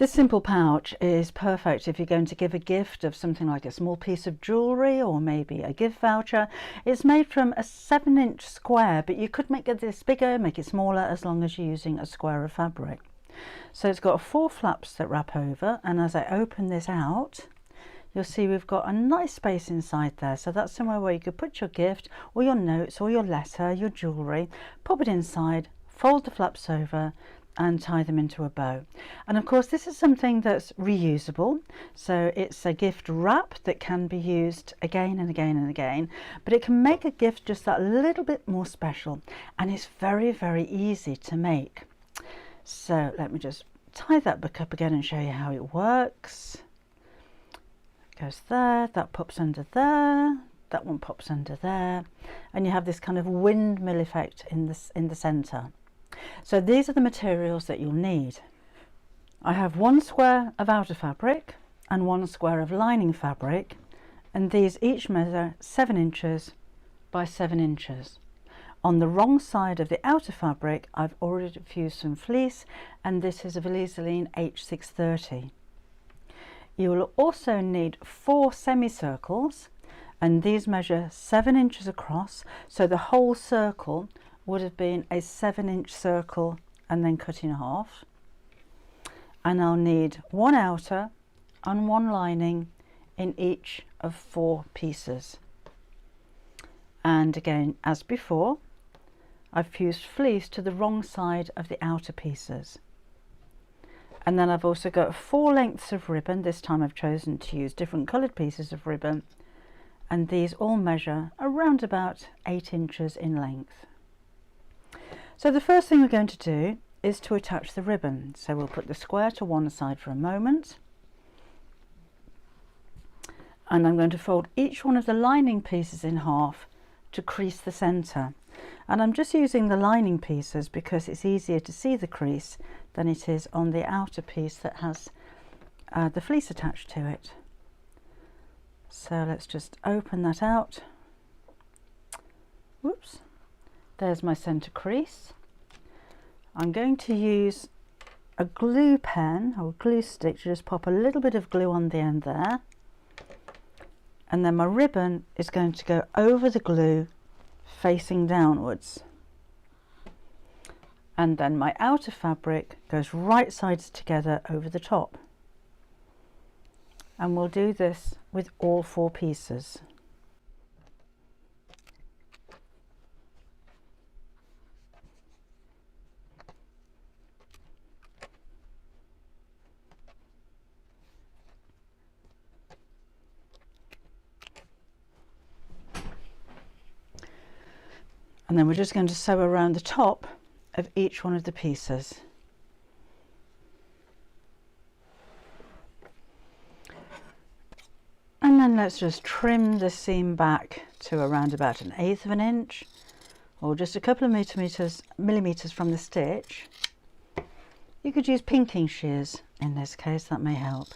This simple pouch is perfect if you're going to give a gift of something like a small piece of jewellery or maybe a gift voucher. It's made from a 7-inch square, but you could make this bigger, make it smaller, as long as you're using a square of fabric. So it's got 4 flaps that wrap over, and as I open this out, you'll see we've got a nice space inside there. So that's somewhere where you could put your gift or your notes or your letter, your jewellery, pop it inside, fold the flaps over and tie them into a bow. And of course this is something that's reusable, so it's a gift wrap that can be used again and again and again, but it can make a gift just that little bit more special, and it's very, very easy to make. So let me just tie that back up again and show you how it works. Goes there, that pops under there, that one pops under there, and you have this kind of windmill effect in the center. So these are the materials that you'll need. I have 1 square of outer fabric and 1 square of lining fabric, and these each measure 7 inches by 7 inches. On the wrong side of the outer fabric I've already fused some fleece, and this is a Vliseline H630. You will also need 4 semicircles, and these measure 7 inches across, so the whole circle would have been a 7-inch circle and then cut in half. And I'll need 1 outer and 1 lining in each of 4 pieces. And again, as before, I've fused fleece to the wrong side of the outer pieces. And then I've also got 4 lengths of ribbon. This time I've chosen to use different coloured pieces of ribbon, and these all measure around about 8 inches in length. So the first thing we're going to do is to attach the ribbon. So we'll put the square to one side for a moment, and I'm going to fold each one of the lining pieces in half to crease the centre. And I'm just using the lining pieces because it's easier to see the crease than it is on the outer piece that has the fleece attached to it. So let's just open that out. Whoops, there's my centre crease. I'm going to use a glue pen or glue stick to just pop a little bit of glue on the end there, and then my ribbon is going to go over the glue facing downwards, and then my outer fabric goes right sides together over the top, and we'll do this with all 4 pieces. And then we're just going to sew around the top of each one of the pieces. And then let's just trim the seam back to around about 1/8 of an inch, or just a couple of millimeters from the stitch. You could use pinking shears in this case, that may help.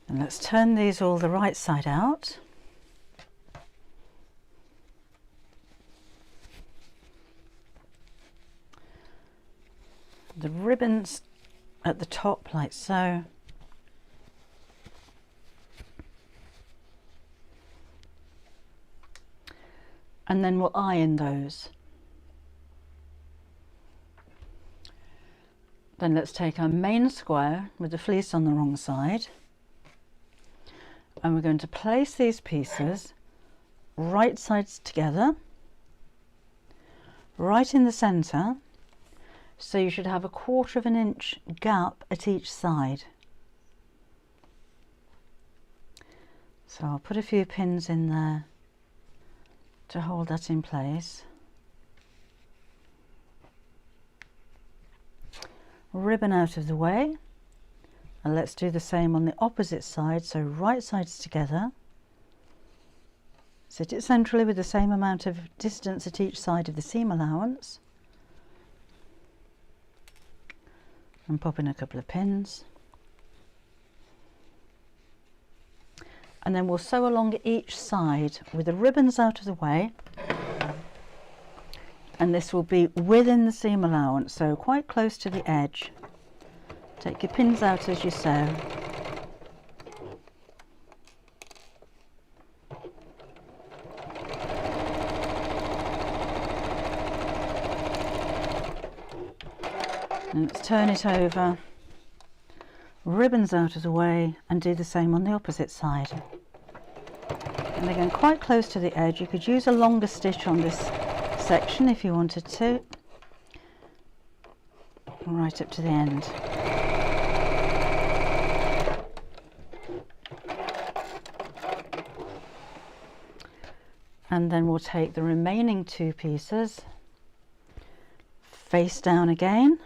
And let's turn these all the right side out. The ribbons at the top like so. And then we'll iron those. Then let's take our main square with the fleece on the wrong side, and we're going to place these pieces right sides together, right in the centre, so you should have 1/4 of an inch gap at each side. So I'll put a few pins in there to hold that in place. ribbon out of the way, and let's do the same on the opposite side. So right sides together, sit it centrally with the same amount of distance at each side of the seam allowance, and pop in a couple of pins, and then we'll sew along each side with the ribbons out of the way, and this will be within the seam allowance, so quite close to the edge. Take your pins out as you sew. And let's turn it over, ribbons out of the way, and do the same on the opposite side. And again, quite close to the edge. You could use a longer stitch on this section if you wanted to, right up to the end. And then we'll take the remaining two pieces, face down again,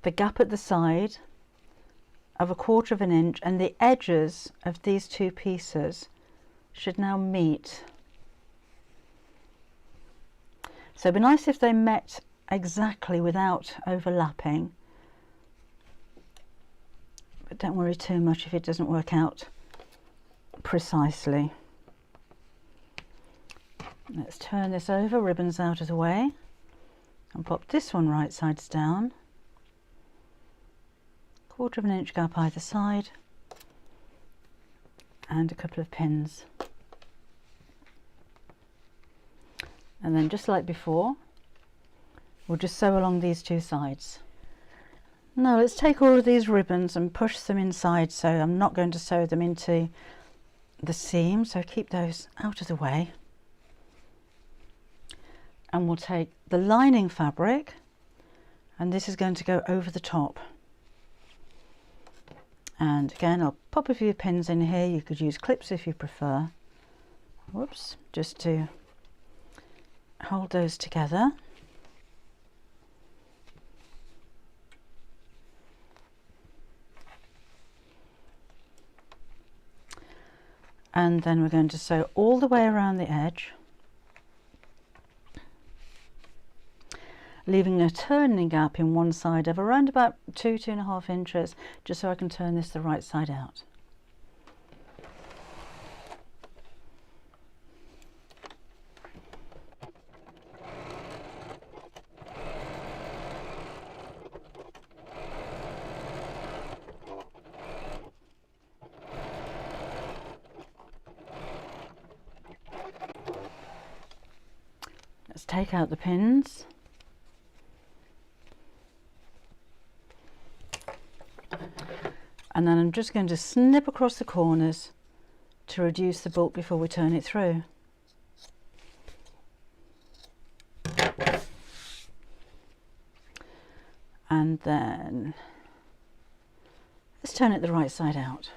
the gap at the side of 1/4 of an inch, and the edges of these two pieces should now meet. So it'd be nice if they met exactly without overlapping, but don't worry too much if it doesn't work out precisely. Let's turn this over, ribbons out of the way, and pop this one right sides down. 1/4 of an inch gap either side, and a couple of pins. And then just like before, we'll just sew along these two sides. Now let's take all of these ribbons and push them inside, so I'm not going to sew them into the seam, so keep those out of the way. And we'll take the lining fabric, and this is going to go over the top. And again, I'll pop a few pins in here. You could use clips if you prefer. Whoops, just to hold those together. And then we're going to sew all the way around the edge, leaving a turning gap in one side of around about 2–2.5 inches, just so I can turn this the right side out. Let's take out the pins. And then I'm just going to snip across the corners to reduce the bulk before we turn it through. And then let's turn it the right side out.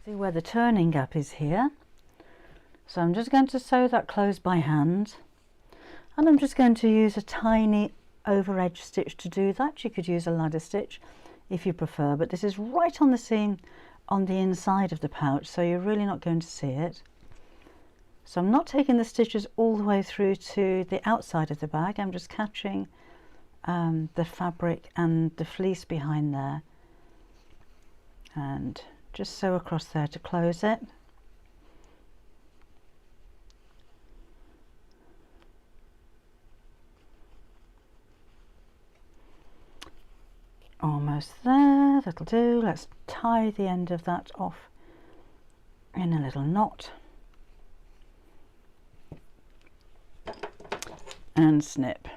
See where the turning gap is here. So I'm just going to sew that closed by hand, and I'm just going to use a tiny over edge stitch to do that. You could use a ladder stitch if you prefer, but this is right on the seam on the inside of the pouch, so you're really not going to see it. So I'm not taking the stitches all the way through to the outside of the bag. I'm just catching the fabric and the fleece behind there, and just sew across there to close it. Almost there, that'll do. Let's tie the end of that off in a little knot and snip.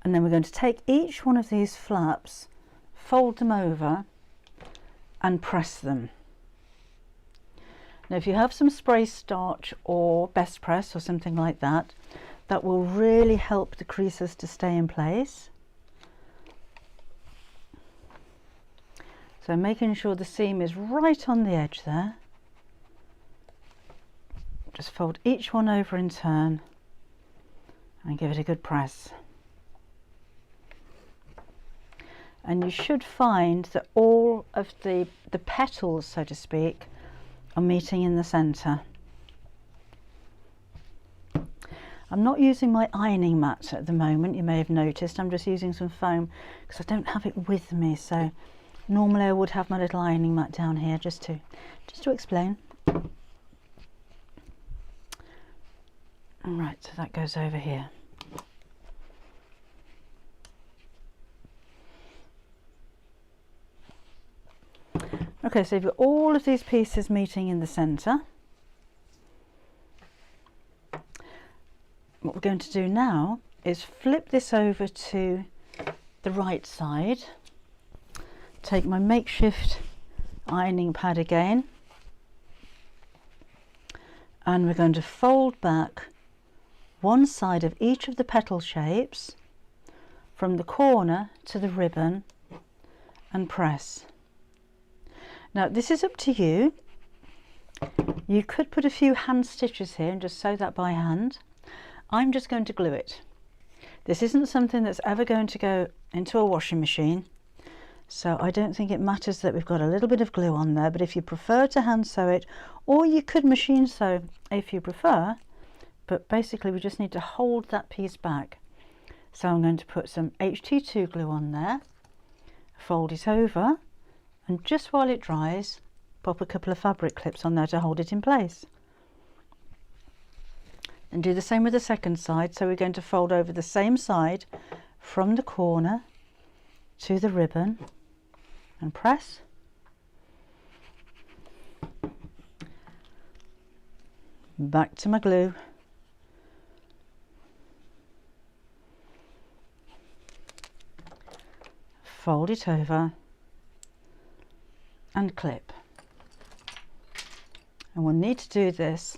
And then we're going to take each one of these flaps, fold them over and press them. Now if you have some spray starch or best press or something like that, that will really help the creases to stay in place. So making sure the seam is right on the edge there. Just fold each one over in turn and give it a good press. And you should find that all of the petals, so to speak, are meeting in the centre. I'm not using my ironing mat at the moment, you may have noticed. I'm just using some foam because I don't have it with me. So normally I would have my little ironing mat down here just to explain. Alright, so that goes over here. Okay, so you've got all of these pieces meeting in the centre. What we're going to do now is flip this over to the right side. Take my makeshift ironing pad again, and we're going to fold back one side of each of the petal shapes from the corner to the ribbon and press. Now this is up to you. You could put a few hand stitches here and just sew that by hand. I'm just going to glue it. This isn't something that's ever going to go into a washing machine, so I don't think it matters that we've got a little bit of glue on there, but if you prefer to hand sew it, or you could machine sew if you prefer, but basically we just need to hold that piece back. So I'm going to put some HT2 glue on there, fold it over, and just while it dries, pop a couple of fabric clips on there to hold it in place. And do the same with the second side. So we're going to fold over the same side from the corner to the ribbon and press. Back to my glue. Fold it over and clip. And we'll need to do this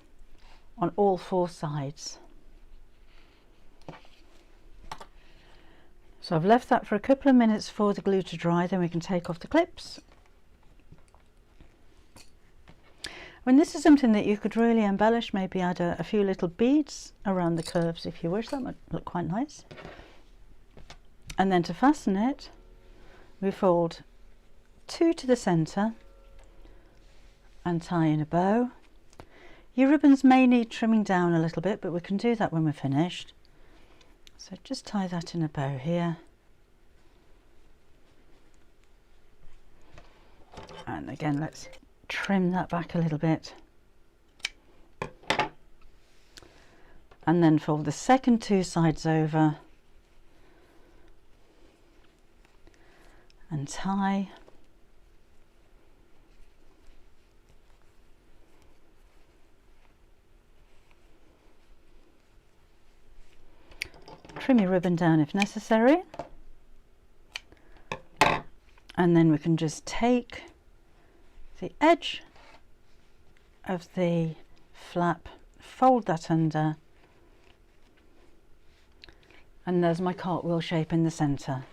on all four sides. So I've left that for a couple of minutes for the glue to dry, then we can take off the clips. And this is something that you could really embellish, maybe add a few little beads around the curves if you wish. That might look quite nice. And then to fasten it, we fold two to the centre and tie in a bow. Your ribbons may need trimming down a little bit, but we can do that when we're finished. So just tie that in a bow here. And again, let's trim that back a little bit. And then fold the second two sides over and tie. Trim your ribbon down if necessary, and then we can just take the edge of the flap, fold that under, and there's my cartwheel shape in the centre.